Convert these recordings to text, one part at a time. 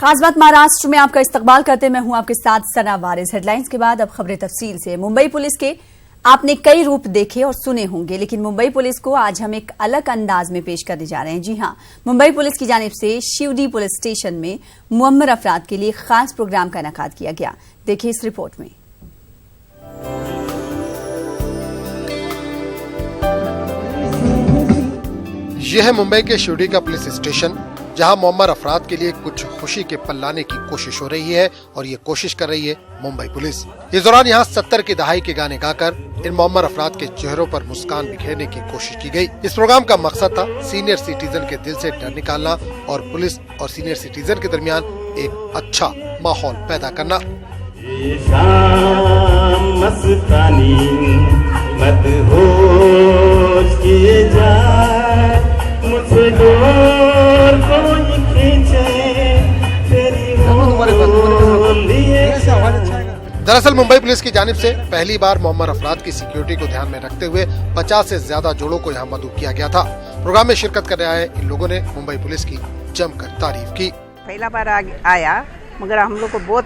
खास बात महाराष्ट्र में आपका इस्तकबाल करते मैं हूं आपके साथ सना वारिस। हेडलाइंस के बाद अब खबरें तफसील से। मुंबई पुलिस के आपने कई रूप देखे और सुने होंगे, लेकिन मुंबई पुलिस को आज हम एक अलग अंदाज में पेश करने जा रहे हैं। जी हां, मुंबई पुलिस की जानिब से शिवडी पुलिस स्टेशन में मुअम्मर अफराद के लिए खास प्रोग्राम का इनेकाद किया गया। देखिए इस रिपोर्ट में। यह है मुंबई के शिवडी का पुलिस स्टेशन, जहां मुअम्मर अफराद के लिए कुछ खुशी के पल लाने की कोशिश हो रही है और ये कोशिश कर रही है मुंबई पुलिस। इस दौरान यहाँ 70 की दहाई के गाने गाकर इन मुअम्मर अफराद के चेहरों पर मुस्कान बिखेरने की कोशिश की गई। इस प्रोग्राम का मकसद था सीनियर सिटीजन के दिल से डर निकालना और पुलिस और सीनियर सिटीजन के दरमियान एक अच्छा माहौल पैदा करना। दरअसल मुंबई पुलिस की जानिब से पहली बार मुअम्मर अफराद की सिक्योरिटी को ध्यान में रखते हुए 50 से ज्यादा जोड़ों को यहाँ मदऊ किया गया था। प्रोग्राम में शिरकत करने आए इन लोगों ने मुंबई पुलिस की जमकर तारीफ की। पहला बार आया मगर हम लोग को बहुत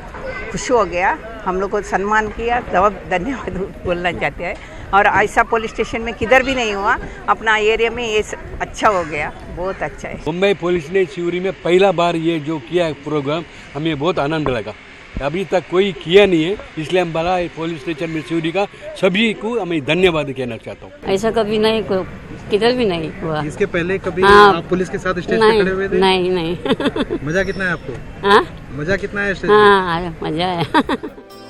खुश हो गया, हम लोग को सम्मान किया, बहुत धन्यवाद बोलना चाहते हैं। और ऐसा पुलिस स्टेशन में किधर भी नहीं हुआ, अपना एरिया में ये अच्छा हो गया, बहुत अच्छा है। मुंबई पुलिस ने शिवडी में पहला बार ये जो किया प्रोग्राम, हमें बहुत आनंद लगा। अभी तक कोई किया नहीं है, इसलिए हम बड़ा पुलिस स्टेशन में शिवडी का सभी को हमें धन्यवाद कहना चाहता हूँ। ऐसा कभी नहीं, किधर भी नहीं हुआ। इसके पहले कभी आप पुलिस के साथ स्टेज पे खड़े हुए थे? नहीं। मजा कितना है आपको? हाँ? मजा कितना है स्टेज पे? मजा है।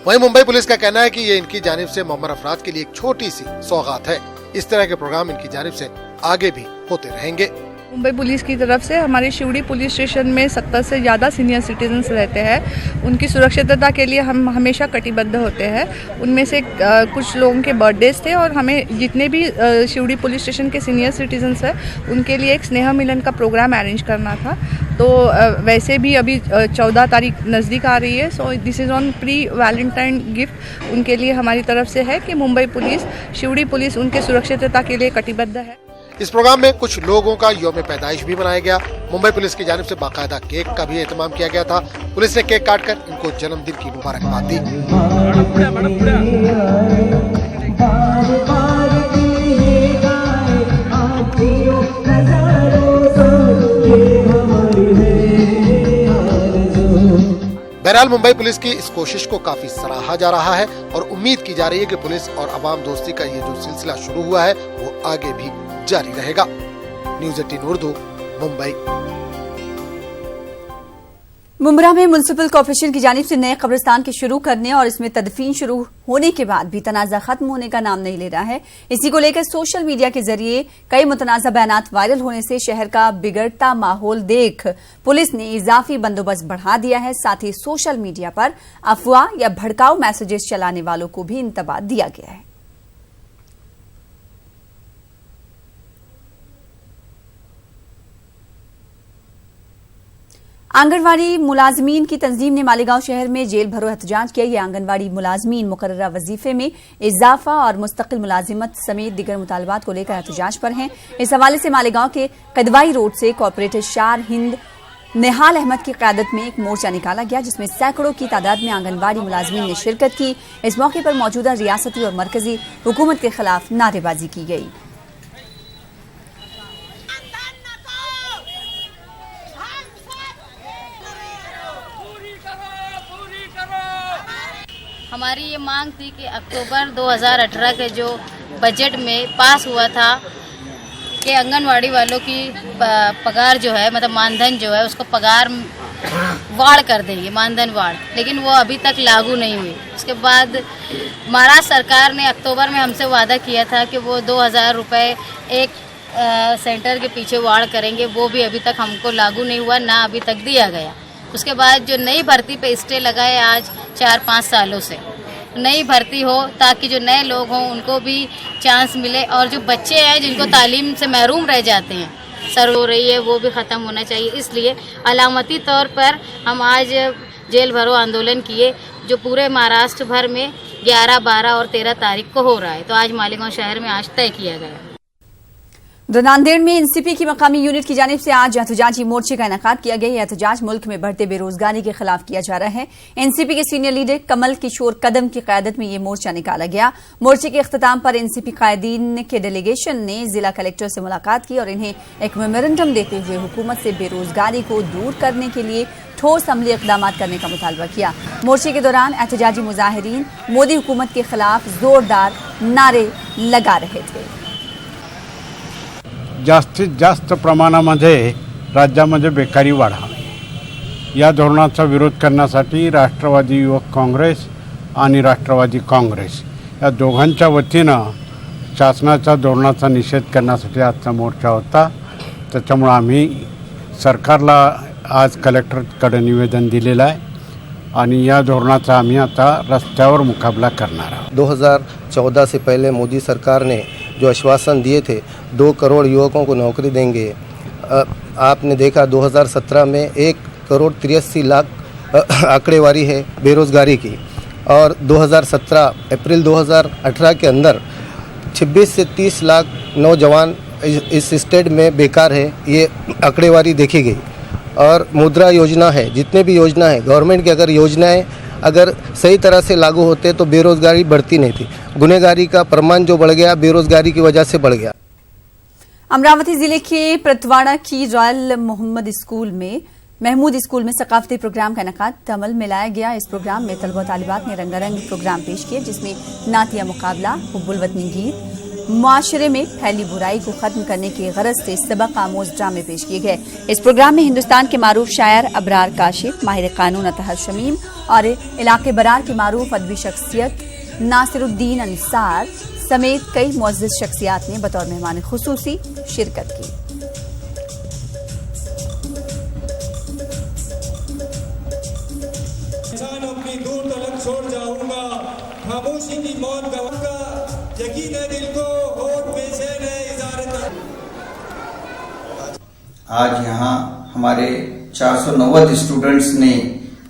वहीं मुंबई पुलिस का कहना है कि ये इनकी जानिब से मुअम्मर अफराद के लिए एक छोटी सी सौगात है। इस तरह के प्रोग्राम इनकी जानिब से आगे भी होते रहेंगे। मुंबई पुलिस की तरफ से हमारे शिवडी पुलिस स्टेशन में 70 से ज़्यादा सीनियर सिटीजन्स रहते हैं। उनकी सुरक्षितता के लिए हम हमेशा कटिबद्ध होते हैं। उनमें से कुछ लोगों के बर्थडेज थे और हमें जितने भी शिवडी पुलिस स्टेशन के सीनियर सिटीजन्स हैं उनके लिए एक स्नेह मिलन का प्रोग्राम अरेंज करना था। तो वैसे भी अभी 14 तारीख नज़दीक आ रही है, so this is on pre Valentine gift उनके लिए हमारी तरफ से है कि मुंबई पुलिस, शिवडी पुलिस उनके सुरक्षितता के लिए कटिबद्ध है। इस प्रोग्राम में कुछ लोगों का यौम पैदाइश भी मनाया गया। मुंबई पुलिस की जानिब से बाकायदा केक का भी एहतमाम किया गया था। पुलिस ने केक काटकर इनको जन्मदिन की मुबारकबाद दी। बहरहाल मुंबई पुलिस की इस कोशिश को काफी सराहा जा रहा है और उम्मीद की जा रही है कि पुलिस और अवाम दोस्ती का ये जो सिलसिला शुरू हुआ है वो आगे भी जारी रहेगा। न्यूज़ 18 उर्दू, मुंबई। मुंब्रा में म्युनिसिपल कॉर्पोरेशन की जानिब से नए कब्रिस्तान के शुरू करने और इसमें तदफीन शुरू होने के बाद भी तनाज़ा खत्म होने का नाम नहीं ले रहा है। इसी को लेकर सोशल मीडिया के जरिए कई मुतनाज़ा बयानात वायरल होने से शहर का बिगड़ता माहौल देख पुलिस ने इजाफी बंदोबस्त बढ़ा दिया है। साथ ही सोशल मीडिया पर अफवाह या भड़काऊ मैसेजेस चलाने वालों को भी इंतबाह दिया गया है। आंगनवाड़ी मुलाजमीन की तंजीम ने मालेगांव शहर में जेल भरो एहतजाज किया। ये आंगनवाड़ी मुलाजमीन मुकर्ररा वजीफे में इजाफा और मुस्तकिल मुलाजिमत समेत दीगर मुतालबात को लेकर एहतजाज पर हैं। इस हवाले से मालेगांव के कदवाई रोड से कॉर्पोरेटर शार हिंद निहाल अहमद की क़यादत में एक मोर्चा निकाला गया, जिसमें सैकड़ों की तादाद में आंगनवाड़ी मुलाजमीन ने शिरकत की। इस मौके पर मौजूदा रियासती और मरकजी हुकूमत के खिलाफ नारेबाजी की गई। हमारी ये मांग थी कि अक्टूबर 2018 के जो बजट में पास हुआ था कि आंगनवाड़ी वालों की पगार जो है, मतलब मानधन जो है, उसको पगार वाड़ कर देंगे, मानधन वाड़, लेकिन वो अभी तक लागू नहीं हुई। उसके बाद महाराष्ट्र सरकार ने अक्टूबर में हमसे वादा किया था कि वो 2000 रुपये एक सेंटर के पीछे वाड़ करेंगे, वो भी अभी तक हमको लागू नहीं हुआ, ना अभी तक दिया गया। उसके बाद जो नई भर्ती पे स्टे लगा है आज 4-5 सालों से, नई भर्ती हो ताकि जो नए लोग हों उनको भी चांस मिले और जो बच्चे हैं जिनको तालीम से महरूम रह जाते हैं, सर हो रही है, वो भी ख़त्म होना चाहिए। इसलिए अलामती तौर पर हम आज जेल भरो आंदोलन किए, जो पूरे महाराष्ट्र भर में 11, 12 और 13 तारीख को हो रहा है। तो आज मालेगांव शहर में आज तय किया गया। नांदेड़ में एनसीपी की मकामी यूनिट की जानिब से आज एहतजाजी मोर्चे का इनेकाद किया गया। यह एहतजाज मुल्क में बढ़ते बेरोजगारी के खिलाफ किया जा रहा है। एनसीपी के सीनियर लीडर कमल किशोर कदम की क़यादत में यह मोर्चा निकाला गया। मोर्चे के इख्तिताम पर एनसीपी कायदीन के डेलीगेशन ने जिला कलेक्टर से मुलाकात की और इन्हें एक मेमोरेंडम देते हुए हुकूमत से बेरोजगारी को दूर करने के लिए ठोस अमली इक़दाम करने का मुतालबा किया। मोर्चे के दौरान एहतजाजी मुजाहिरीन मोदी हुकूमत के खिलाफ जोरदार नारे लगा रहे थे। जास्तीत जास्त प्रमाणामध्ये राज्यामध्ये बेकारी वाढावी या धोरणाचा विरोध करण्यासाठी राष्ट्रवादी युवक काँग्रेस आणि राष्ट्रवादी काँग्रेस या दोघांच्या वतीनं शासनाच्या धोरणाचा निषेध करण्यासाठी आजचा मोर्चा होता। त्याच्यामुळे आम्ही सरकारला आज कलेक्टरकडे निवेदन दिलेलं आहे आणि या धोरणाचा आम्ही आता रस्त्यावर मुकाबला करणार आहोत। 2014 से पहले मोदी सरकार ने जो आश्वासन दिए थे 2 करोड़ युवकों को नौकरी देंगे, आपने देखा 2017 में 1 करोड़ 83 लाख आंकड़ेवारी है बेरोज़गारी की और 2017 अप्रैल 2018 के अंदर 26 से 30 लाख नौजवान इस स्टेट में बेकार है, ये आंकड़ेवारी देखी गई। और मुद्रा योजना है, जितने भी योजना है गवर्नमेंट की, अगर योजनाएं अगर सही तरह से लागू होते तो बेरोज़गारी बढ़ती नहीं थी। गुनहगारी का प्रमाण जो बढ़ गया बेरोज़गारी की वजह से बढ़ गया। अमरावती जिले के प्रतवाड़ा की रॉयल महमूद स्कूल में सकाफती प्रोग्राम का इनेकाद अमल में लाया गया। इस प्रोग्राम में तलबा तालिबात ने रंगारंग प्रोग्राम पेश किए, जिसमें नातिया मुकाबला, हुब्बुल वतनी गीत, मुआशरे में फैली बुराई को खत्म करने की गरज से सबक आमोज ड्रामे पेश किए गए। इस प्रोग्राम में हिंदुस्तान के मारूफ शायर अबरार काशिफ, माहिर कानून अतहर शमीम और इलाके बरार की मारूफ अदबी शख्सियत नासिरुद्दीन अंसार समेत कई मुअज़्ज़िज़ शख्सियात ने बतौर मेहमान खुसूसी शिरकत की। अपनी दूर तलक छोड़ जाऊंगा, खामोशी की मौत गवाऊंगा, यकीन है दिल को होठ में से आज यहाँ हमारे 490 स्टूडेंट्स ने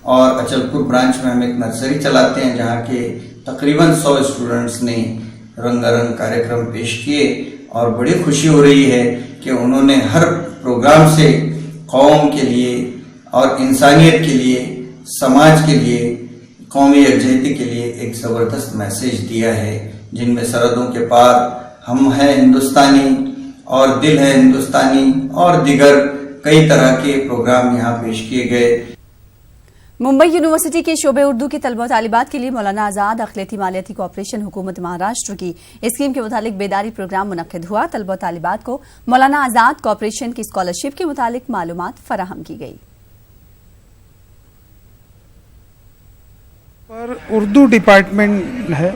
और अचलपुर ब्रांच में हम एक नर्सरी चलाते हैं जहाँ के तकरीबन 100 स्टूडेंट्स ने रंगारंग कार्यक्रम पेश किए और बड़ी खुशी हो रही है कि उन्होंने हर प्रोग्राम से कौम के लिए और इंसानियत के लिए, समाज के लिए, कौमी यकजहती के लिए एक ज़बरदस्त मैसेज दिया है, जिनमें सरहदों के पार हम हैं हिंदुस्तानी और दिल है हिंदुस्तानी और दिगर कई तरह के प्रोग्राम यहाँ पेश किए गए। मुंबई यूनिवर्सिटी के शोबे उर्दू की तलबा तालिबात के लिए मौलाना आजाद अखिलती मालियाती कॉर्पोरेशन हुकूमत महाराष्ट्र की स्कीम के मुतालिक बेदारी प्रोग्राम मुनक्किद हुआ। तलबा तालिबात को मौलाना आजाद कॉर्पोरेशन की स्कॉलरशिप के मुतालिक मालूमात फराहम की गई। पर उर्दू डिपार्टमेंट है,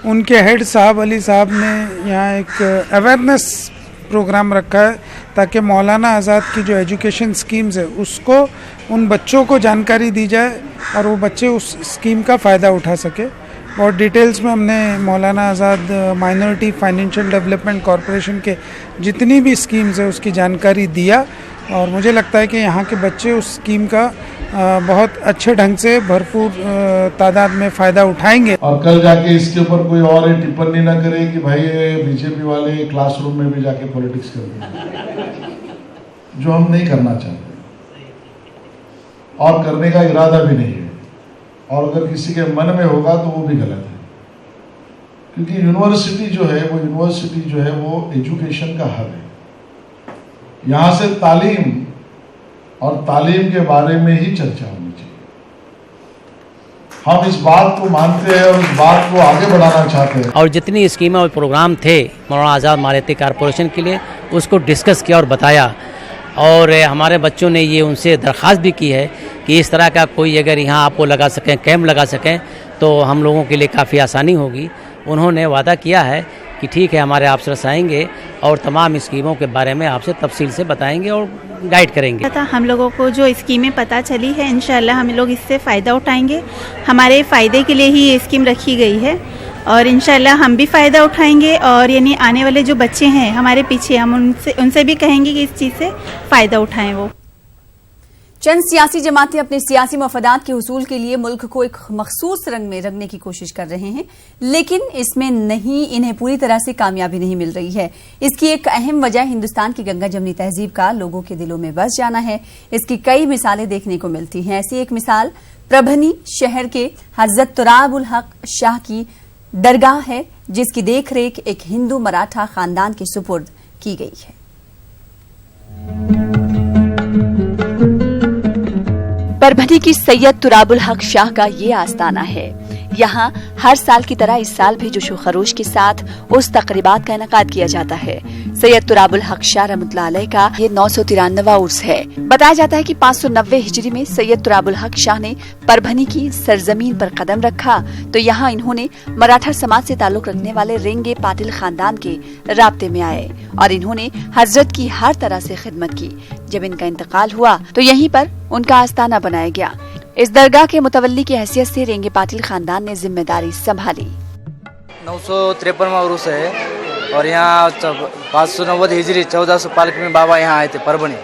उनके हेड साहब अली साहब ने यहाँ एक अवेयरनेस प्रोग्राम रखा है ताकि मौलाना आज़ाद की जो एजुकेशन स्कीम्स है उसको उन बच्चों को जानकारी दी जाए और वो बच्चे उस स्कीम का फ़ायदा उठा सके। और डिटेल्स में हमने मौलाना आज़ाद माइनॉरिटी फाइनेंशियल डेवलपमेंट कॉरपोरेशन के जितनी भी स्कीम्स है उसकी जानकारी दिया और मुझे लगता है कि यहाँ के बच्चे उस स्कीम का बहुत अच्छे ढंग से भरपूर तादाद में फ़ायदा उठाएंगे। और कल जाके इसके ऊपर कोई और टिप्पणी न करे कि भाई ये बीजेपी वाले क्लासरूम में भी जाके पॉलिटिक्स कर रहे, जो हम नहीं करना चाहते और करने का इरादा भी नहीं है, और अगर किसी के मन में होगा तो वो भी गलत है, क्योंकि यूनिवर्सिटी जो है वो एजुकेशन का हब है। यहाँ से तालीम और तालीम के बारे में ही चर्चा होनी चाहिए। हम इस बात को मानते हैं और इस बात को आगे बढ़ाना चाहते हैं। और जितनी स्कीमें और प्रोग्राम थे मौलाना आज़ाद मालियाती कॉरपोरेशन के लिए उसको डिस्कस किया और बताया, और हमारे बच्चों ने ये उनसे दरख्वास्त भी की है कि इस तरह का कोई अगर यहाँ आपको लगा सकें, कैंप लगा सकें तो हम लोगों के लिए काफ़ी आसानी होगी। उन्होंने वादा किया है कि ठीक है हमारे अफसर आएंगे और तमाम स्कीमों के बारे में आपसे तफसील से बताएंगे और गाइड करेंगे। हम लोगों को जो स्कीमें पता चली है इंशाल्लाह हम लोग इससे फ़ायदा उठाएंगे। हमारे फ़ायदे के लिए ही ये स्कीम रखी गई है और इंशाल्लाह हम भी फ़ायदा उठाएंगे और यानी आने वाले जो बच्चे हैं हमारे पीछे हम उनसे भी कहेंगे कि इस चीज़ से फ़ायदा उठाएं। वो चंद सियासी जमातें अपने सियासी मफादात के हुसूल के लिए मुल्क को एक मखसूस रंग में रंगने की कोशिश कर रहे हैं, लेकिन इसमें इन्हें पूरी तरह से कामयाबी नहीं मिल रही है। इसकी एक अहम वजह हिंदुस्तान की गंगा जमनी तहजीब का लोगों के दिलों में बस जाना है। इसकी कई मिसालें देखने को मिलती हैं। ऐसी एक मिसाल परभनी शहर के हजरत तुराबुल हक शाह की दरगाह है, जिसकी देखरेख एक हिंदू मराठा खानदान के सुपुर्द की गई है। परभनी की सैयद तुराबुल हक शाह का ये आस्थाना है। यहाँ हर साल की तरह इस साल भी जोशो खरोश के साथ उस तकरीबात का इनेकाद किया जाता है। सैयद तुराबुल हक शाह रहमतुल्लाह अलैह का ये 993वां उर्स है। बताया जाता है कि 590 हिजरी में सैयद तुराबुल हक शाह ने परभनी की सरजमीन पर कदम रखा तो यहाँ इन्होंने मराठा समाज से ताल्लुक रखने वाले रेंगे पाटिल खानदान के राब्ते में आए और इन्होंने हजरत की हर तरह से खिदमत की। जब इनका इंतकाल हुआ तो यहीं पर उनका आस्थाना बनाया गया। इस दरगाह के मुतवल्ली की हैसियत से रेंगे पाटिल खानदान ने जिम्मेदारी संभाली। 953वां उर्स है और यहाँ 590 हिजरी 1400 पालक में बाबा यहाँ आए थे परभनी।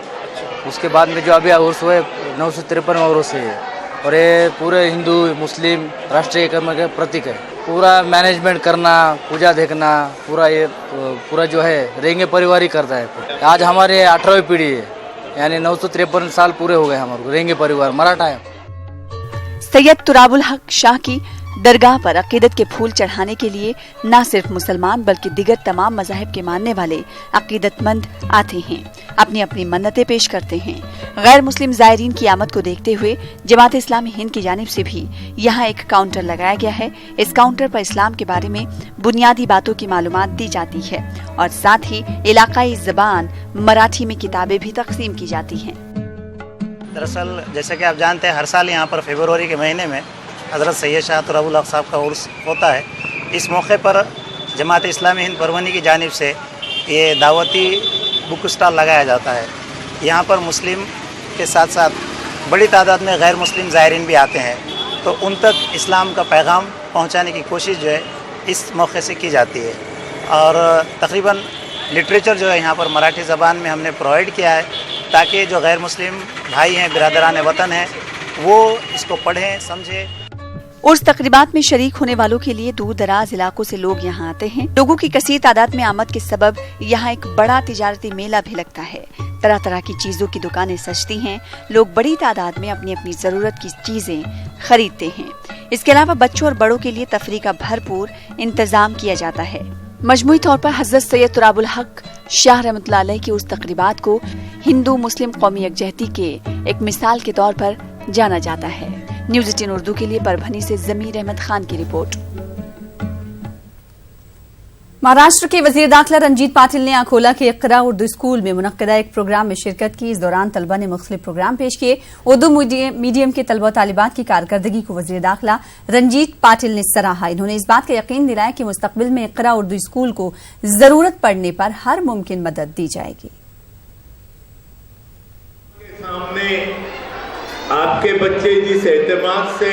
उसके बाद में जो अभी उर्स हुए 953वां उर्स है और ये पूरे हिंदू मुस्लिम राष्ट्रीय कर्म का प्रतीक है। पूरा मैनेजमेंट करना, पूजा देखना, पूरा जो है रेंगे परिवार ही करता है। आज हमारे 18वीं पीढ़ी है, यानी 953 साल पूरे हो गए हमारे रेंगे परिवार मराठा है। सैयद तुराबुल हक शाह की दरगाह पर अकीदत के फूल चढ़ाने के लिए न सिर्फ मुसलमान बल्कि दिगर तमाम मज़ाहिब के मानने वाले अकीदतमंद आते हैं, अपनी अपनी मन्नतें पेश करते हैं। गैर मुस्लिम ज़ायरीन की आमद को देखते हुए जमात इस्लामी हिंद की जानिब से भी यहाँ एक काउंटर लगाया गया है। इस काउंटर पर इस्लाम के बारे में बुनियादी बातों की मालूमात दी जाती है और साथ ही इलाकाई ज़बान मराठी में किताबें भी तकसीम की जाती हैं। दरअसल जैसे कि आप जानते हैं, हर साल यहाँ पर फरवरी के महीने में हज़रत सैयद शाह तुराबुल हक साहब का उर्स होता है। इस मौके पर जमात इस्लामी हिंद परभनी की जानिब से ये दावती बुक स्टॉल लगाया जाता है। यहाँ पर मुस्लिम के साथ साथ बड़ी तादाद में गैर मुस्लिम ज़ायरीन भी आते हैं, तो उन तक इस्लाम का पैगाम पहुँचाने की कोशिश जो है इस मौके से की जाती है। और तकरीबन लिटरेचर जो है यहाँ पर मराठी ज़बान में हमने प्रोवाइड किया है ताकि जो गैर मुस्लिम भाई हैं, बिरादरान वतन हैं, वो इसको पढ़ें, समझें। उर्स तकरीबात में शरीक होने वालों के लिए दूर दराज इलाकों से लोग यहाँ आते हैं। लोगों की कसीर तादाद में आमद के सबब यहाँ एक बड़ा तिजारती मेला भी लगता है। तरह तरह की चीजों की दुकानें सजती हैं। लोग बड़ी तादाद में अपनी अपनी जरूरत की चीजें खरीदते हैं। इसके अलावा बच्चों और बड़ों के लिए तफरीह का भरपूर इंतजाम किया जाता है। मजमूई तौर पर हजरत सैयद तुराबुल हक शाह रहमतुल्लाह अलैह की उस तकरीबात को हिंदू मुस्लिम कौमी यकजहती के एक मिसाल के तौर पर जाना जाता है। न्यूज़ 18 उर्दू के लिए परभनी से जमीर अहमद खान की रिपोर्ट। महाराष्ट्र के वजीर दाखिला रंजीत पाटिल ने अकोला के इकरा उर्दू स्कूल में मुनक्कदा एक प्रोग्राम में शिरकत की। इस दौरान तलबा ने मुख्तलिफ प्रोग्राम पेश किए। उर्दू मीडियम के तलबा तालिबात की कारकर्दगी को वजीर दाखिला रंजीत पाटिल ने सराहा। इन्होंने इस बात का यकीन दिलाया कि मुस्तकबिल में इकरा उर्दू स्कूल को जरूरत पड़ने पर हर मुमकिन मदद दी जाएगी। आपके बच्चे जिस एतमाद से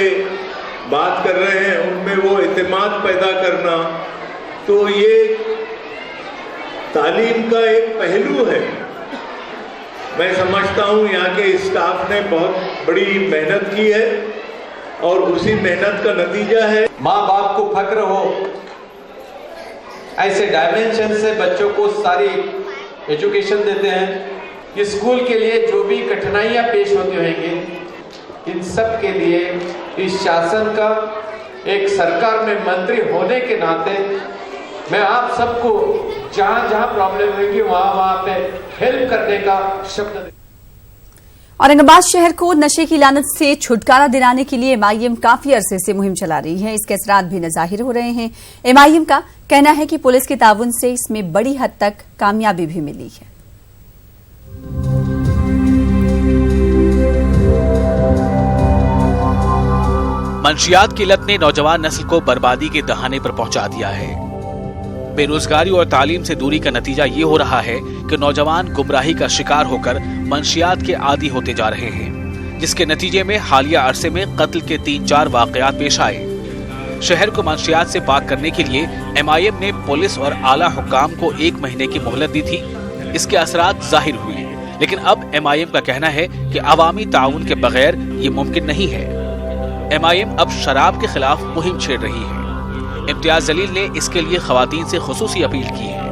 बात कर रहे हैं उनमें वो एतमाद पैदा करना, तो ये तालीम का एक पहलू है। मैं समझता हूँ यहाँ के स्टाफ ने बहुत बड़ी मेहनत की है और उसी मेहनत का नतीजा है। माँ बाप को फक्र हो, ऐसे डायमेंशन से बच्चों को सारी एजुकेशन देते हैं। ये स्कूल के लिए जो भी कठिनाइयाँ पेश होती होंगी, इन सब के लिए इस शासन का एक सरकार में मंत्री होने के नाते मैं आप सबको जहां जहां प्रॉब्लम होगी वहां पे हेल्प करने का शब्द। औरंगाबाद शहर को नशे की लानत से छुटकारा दिलाने के लिए एमआईएम काफी अरसे से मुहिम चला रही है। इसके असरात भी नज़ाहिर हो रहे हैं। एमआईएम का कहना है कि पुलिस के ताउन से इसमें बड़ी हद तक कामयाबी भी मिली है। मंशियात की लत ने नौजवान नस्ल को बर्बादी के दहाने पर पहुंचा दिया है। बेरोजगारी और तालीम से दूरी का नतीजा ये हो रहा है कि नौजवान गुमराही का शिकार होकर मंशियात के आदी होते जा रहे हैं, जिसके नतीजे में हालिया अरसे में कत्ल के 3-4 वाकयात पेश आए। शहर को मंशियात से पाक करने के लिए एमआईएम ने पुलिस और आला हुक्काम को 1 महीने की मोहलत दी थी। इसके असरात जाहिर हुए, लेकिन अब MIM का कहना है कि अवामी ताउन के बगैर ये मुमकिन नहीं है। MIM अब शराब के खिलाफ मुहिम छेड़ रही है। इम्तियाज जलील ने इसके लिए खवातीन से खुसूसी अपील की है।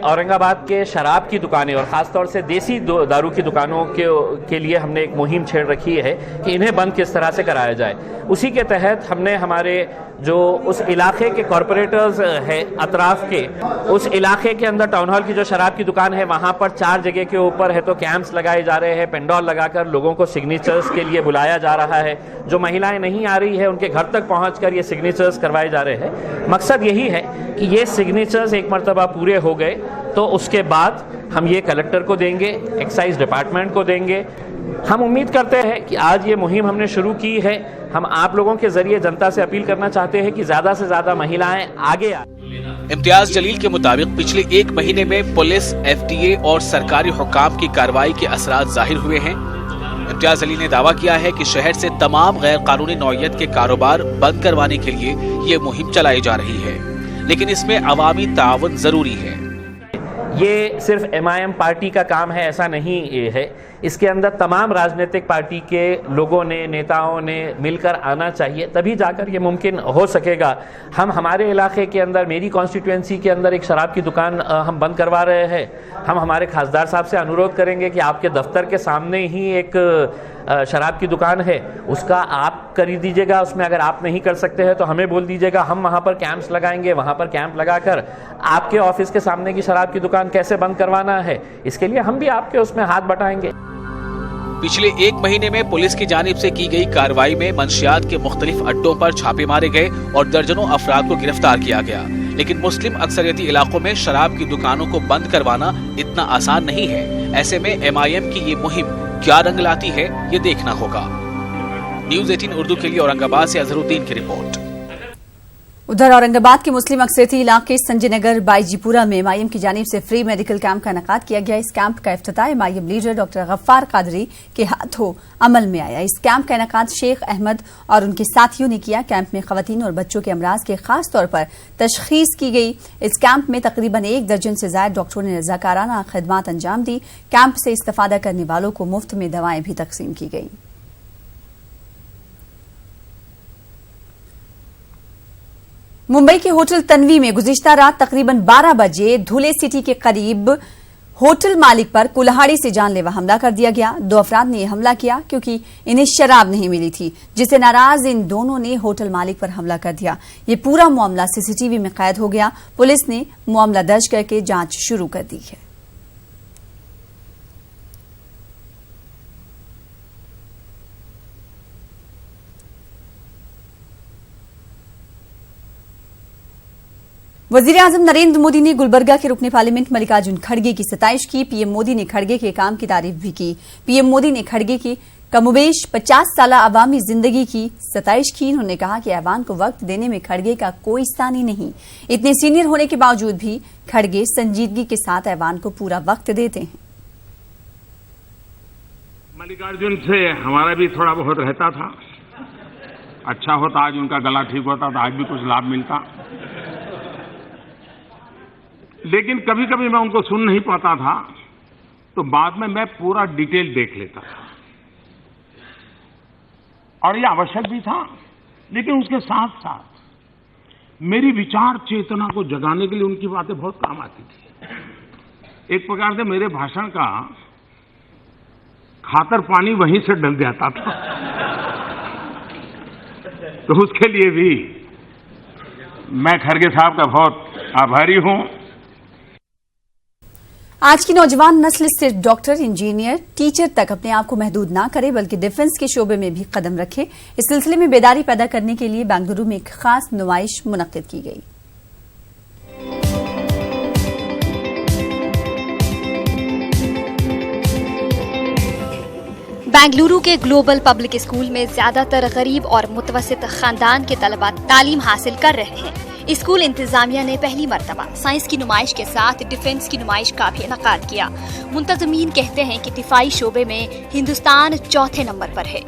औरंगाबाद के शराब की दुकानें और ख़ासतौर से देसी दारू की दुकानों के लिए हमने एक मुहिम छेड़ रखी है कि इन्हें बंद किस तरह से कराया जाए। उसी के तहत हमने हमारे जो उस इलाके के कॉरपोरेटर्स है अतराफ के, उस इलाके के अंदर टाउन हॉल की जो शराब की दुकान है वहाँ पर 4 जगह के ऊपर है तो कैंप्स लगाए जा रहे हैं, पेंडॉल लगाकर लोगों को सिग्नेचर्स के लिए बुलाया जा रहा है। जो महिलाएं नहीं आ रही है उनके घर तक पहुँचकर ये सिग्नेचर्स करवाए जा रहे हैं। मकसद यही है कि ये सिग्नेचर्स एक मरतबा पूरे हो गए तो उसके बाद हम ये कलेक्टर को देंगे, एक्साइज डिपार्टमेंट को देंगे। हम उम्मीद करते हैं कि आज ये मुहिम हमने शुरू की है, हम आप लोगों के जरिए जनता से अपील करना चाहते हैं कि ज्यादा से ज्यादा महिलाएं आगे आए। इम्तियाज जलील के मुताबिक पिछले 1 महीने में पुलिस, FDA और सरकारी हुक्काम की कार्रवाई के असरात जाहिर हुए हैं। इम्तियाज जलील ने दावा किया है कि शहर से तमाम गैर कानूनी नौइयत के कारोबार बंद करवाने के लिए ये मुहिम चलाई जा रही है, लेकिन इसमें अवामी ताउन जरूरी है। ये सिर्फ MIM पार्टी का काम है ऐसा नहीं है, इसके अंदर तमाम राजनीतिक पार्टी के लोगों ने, नेताओं ने मिलकर आना चाहिए, तभी जाकर ये मुमकिन हो सकेगा। हम हमारे इलाके के अंदर, मेरी कॉन्स्टिट्यूएंसी के अंदर एक शराब की दुकान हम बंद करवा रहे हैं। हम हमारे खासदार साहब से अनुरोध करेंगे कि आपके दफ्तर के सामने ही एक शराब की दुकान है, उसका आप कर दीजिएगा। उसमें अगर आप नहीं कर सकते हैं तो हमें बोल दीजिएगा, हम वहाँ पर कैंप्स लगाएंगे। वहाँ पर कैंप लगाकर आपके ऑफिस के सामने की शराब की दुकान कैसे बंद करवाना है, इसके लिए हम भी आपके उसमें हाथ बटाएंगे। पिछले 1 महीने में पुलिस की जानिब से की गई कार्रवाई में मंशियात के मुख्तलिफ अड्डों पर छापे मारे गए और दर्जनों अफराद को गिरफ्तार किया गया। लेकिन मुस्लिम अक्सरियती इलाकों में शराब की दुकानों को बंद करवाना इतना आसान नहीं है। ऐसे में MIM की ये मुहिम क्या रंग लाती है, ये देखना होगा। न्यूज़ 18 उर्दू के लिए औरंगाबाद से अजहरुद्दीन की रिपोर्ट। उधर औरंगाबाद के मुस्लिम अक्सरियती इलाके संजय नगर बाईजीपुरा में MIM की जानिब से फ्री मेडिकल कैंप का इनेकाद किया गया। इस कैंप का इफ्तिताह MIM leader doctor Gaffar Qadri के हाथों अमल में आया। इस कैंप का इनेकाद शेख अहमद और उनके साथियों ने किया। कैंप में खवातीन और बच्चों के अमराज के खास तौर पर तशखीस की गई। इस कैंप में तकरीबन 1 दर्जन से ज्यादा डॉक्टरों ने रजाकाराना खिदमात अंजाम दी। कैंप से इस्तेफादा करने वालों को मुफ्त में दवाएं भी तकसीम की गई। मुंबई के होटल तन्वी में गुज़िश्ता रात तकरीबन 12 बजे धुले सिटी के करीब होटल मालिक पर कुल्हाड़ी से जानलेवा हमला कर दिया गया। 2 अफराद ने यह हमला किया क्योंकि इन्हें शराब नहीं मिली थी, जिससे नाराज इन दोनों ने होटल मालिक पर हमला कर दिया। ये पूरा मामला CCTV में कैद हो गया। पुलिस ने मामला दर्ज करके जांच शुरू कर दी है। वजीर आजम नरेंद्र मोदी ने गुलबर्गा के रुकने पार्लियामेंट मल्लिकार्जुन खड़गे की सताइश की। पीएम मोदी ने खड़गे के काम की तारीफ भी की। पीएम मोदी ने खड़गे की कमोबेश 50 साल अवामी जिंदगी की सताइश की। उन्होंने कहा कि ऐवान को वक्त देने में खड़गे का कोई स्थान ही नहीं। इतने सीनियर होने के बावजूद भी खड़गे संजीदगी के साथ ऐवान को पूरा वक्त देते हैं। मल्लिकार्जुन से हमारा भी थोड़ा बहुत रहता था, अच्छा होता, आज उनका गला ठीक होता तो आज भी कुछ लाभ मिलता। लेकिन कभी कभी मैं उनको सुन नहीं पाता था तो बाद में मैं पूरा डिटेल देख लेता था और ये आवश्यक भी था। लेकिन उसके साथ साथ मेरी विचार चेतना को जगाने के लिए उनकी बातें बहुत काम आती थी। एक प्रकार से मेरे भाषण का खातर पानी वहीं से डल जाता था। तो उसके लिए भी मैं खड़गे साहब का बहुत आभारी हूं। आज की नौजवान नस्ल सिर्फ डॉक्टर, इंजीनियर, टीचर तक अपने आप को महदूद ना करे बल्कि डिफेंस के शोबे में भी कदम रखे। इस सिलसिले में बेदारी पैदा करने के लिए बेंगलुरु में एक खास नुमाइश मुनक्किद की गई। बेंगलुरु के ग्लोबल पब्लिक स्कूल में ज्यादातर गरीब और मुतवस्सित खानदान के तलबा तालीम हासिल कर रहे हैं। स्कूल इंतजामिया ने पहली मरतबा साइंस की नुमाइश के साथ डिफेंस की नुमाइश का भी इनेकाद किया। मुंतजमीन कहते हैं कि दिफाई शोबे में हिंदुस्तान 4थे नंबर पर है।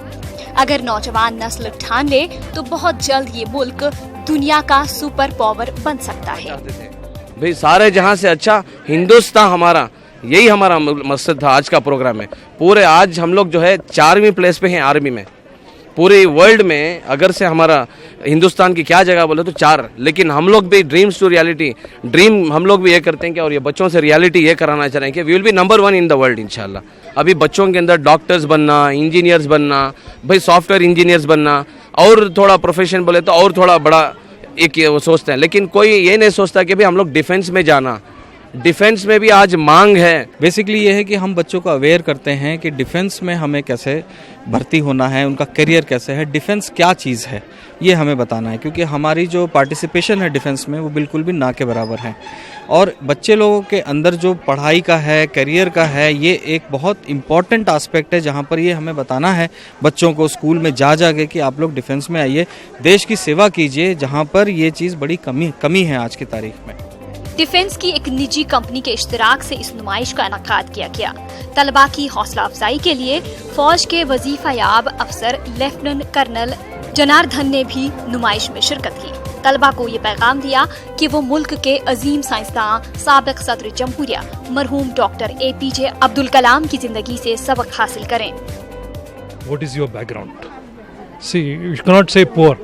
अगर नौजवान नस्ल ठान ले तो बहुत जल्द ये मुल्क दुनिया का सुपर पावर बन सकता है। भाई सारे जहां से अच्छा हिंदुस्तान हमारा यही हमारा मकसद था आज का प्रोग्राम में। पूरे आज हम लोग जो है 4वीं प्लेस पे हैं आर्मी में, पूरे वर्ल्ड में अगर से हमारा हिंदुस्तान की क्या जगह बोले तो 4, लेकिन हम लोग भी ड्रीम्स टू रियलिटी, ड्रीम हम लोग भी ये करते हैं कि और ये बच्चों से रियलिटी ये कराना चाह रहे हैं कि we will be number 1 in the world इंशाल्लाह। अभी बच्चों के अंदर डॉक्टर्स बनना, इंजीनियर्स बनना, भाई सॉफ्टवेयर इंजीनियर्स बनना, और थोड़ा प्रोफेशन बोले तो और थोड़ा बड़ा एक वो सोचते हैं, लेकिन कोई ये नहीं सोचता कि भाई हम लोग डिफेंस में जाना, डिफेंस में भी आज मांग है। बेसिकली ये है कि हम बच्चों को अवेयर करते हैं कि डिफेंस में हमें कैसे भर्ती होना है, उनका करियर कैसे है, डिफेंस क्या चीज़ है, ये हमें बताना है, क्योंकि हमारी जो पार्टिसिपेशन है डिफेंस में वो बिल्कुल भी ना के बराबर है। और बच्चे लोगों के अंदर जो पढ़ाई का है, करियर का है, ये एक बहुत इम्पॉर्टेंट आस्पेक्ट है, जहाँ पर ये हमें बताना है बच्चों को स्कूल में जा के कि आप लोग डिफेंस में आइए, देश की सेवा कीजिए, जहाँ पर ये चीज़ बड़ी कमी है आज की तारीख में। डिफेंस की एक निजी कंपनी के इश्तिराक से इस नुमाइश का इनेकाद किया गया। तलबा की हौसला अफजाई के लिए फौज के वजीफा याब अफसर लेफ्टिनेंट कर्नल जनार्दन ने भी नुमाइश में शिरकत की। तलबा को ये पैगाम दिया कि वो मुल्क के अजीम साइंसदान साबिक सदर जमहूरिया मरहूम डॉक्टर APJ अब्दुल कलाम की जिंदगी से सबक हासिल करें। What is your background? See, you cannot say poor.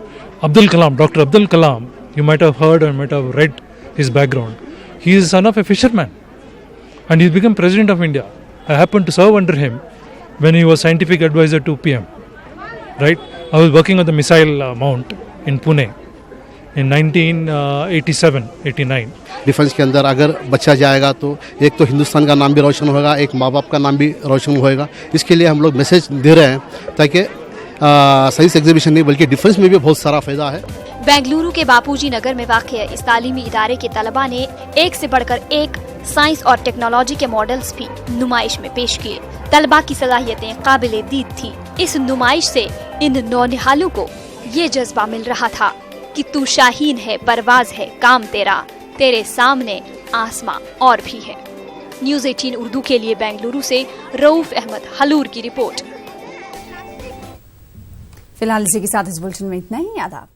Abdul Kalam, Dr. Abdul Kalam, you might have heard and might have read his background. He is the son of a fisherman and he became President of India. I happened to serve under him when he was scientific advisor to PM. Right? I was working on the missile mount in Pune in 1987-89. Defence के अंदर अगर बच्चा जाएगा तो एक तो हिंदुस्तान का नाम भी रोशन होगा, एक माँ बाप का नाम भी रोशन होएगा। इसके लिए हम लोग मैसेज दे रहे हैं ताकि साइंस एग्जीबिशन नहीं बल्कि डिफेंस में भी बहुत सारा फायदा है। बेंगलुरु के बापूजी नगर में वाक़ इस तालीमी इदारे के तलबा ने एक से बढ़कर एक साइंस और टेक्नोलॉजी के मॉडल्स भी नुमाइश में पेश किए। तलबा की सलाहियतें काबिले दीद थी। इस नुमाइश से इन नौनिहालों को ये जज्बा मिल रहा था कि तू शाहीन है, परवाज है काम तेरा, तेरे सामने आसमां और भी है। न्यूज़ 18 उर्दू के लिए बेंगलुरु से रऊफ अहमद हलूर की रिपोर्ट। फिलहाल इसी के साथ इस बुलेटिन में इतना ही। आदाब।